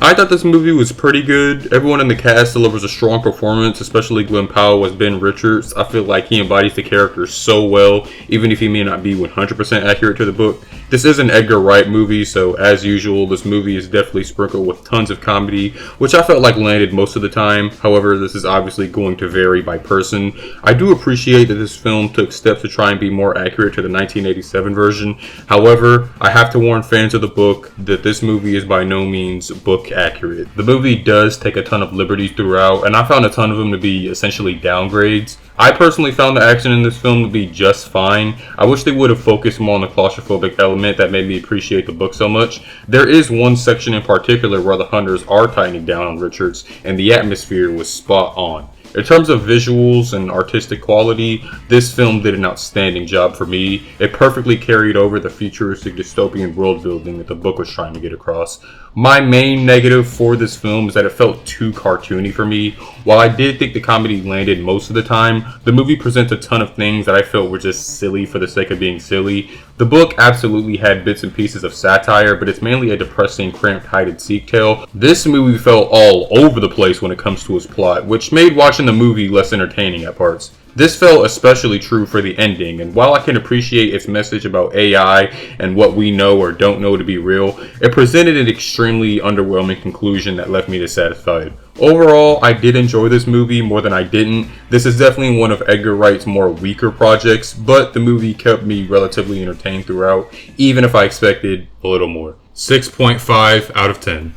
I thought this movie was pretty good. Everyone in the cast delivers a strong performance, especially Glenn Powell as Ben Richards. I feel like he embodies the character so well, even if he may not be 100% accurate to the book. This is an Edgar Wright movie, so as usual, this movie is definitely sprinkled with tons of comedy, which I felt like landed most of the time. However, this is obviously going to vary by person. I do appreciate that this film took steps to try and be more accurate to the 1987 version. However, I have to warn fans of the book that this movie is by no means book accurate. The movie does take a ton of liberties throughout, and I found a ton of them to be essentially downgrades. I personally found the action in this film to be just fine. I wish they would have focused more on the claustrophobic element that made me appreciate the book so much. There is one section in particular where the hunters are tightening down on Richards, and the atmosphere was spot on. In terms of visuals and artistic quality, this film did an outstanding job for me. It perfectly carried over the futuristic dystopian world building that the book was trying to get across. My main negative for this film is that it felt too cartoony for me. While I did think the comedy landed most of the time, the movie presents a ton of things that I felt were just silly for the sake of being silly. The book absolutely had bits and pieces of satire, but it's mainly a depressing, cramped, hide-and-seek tale. This movie felt all over the place when it comes to its plot, which made watching the movie less entertaining at parts. This felt especially true for the ending, and while I can appreciate its message about AI and what we know or don't know to be real, it presented an extremely underwhelming conclusion that left me dissatisfied. Overall, I did enjoy this movie more than I didn't. This is definitely one of Edgar Wright's more weaker projects, but the movie kept me relatively entertained throughout, even if I expected a little more. 6.5 out of 10.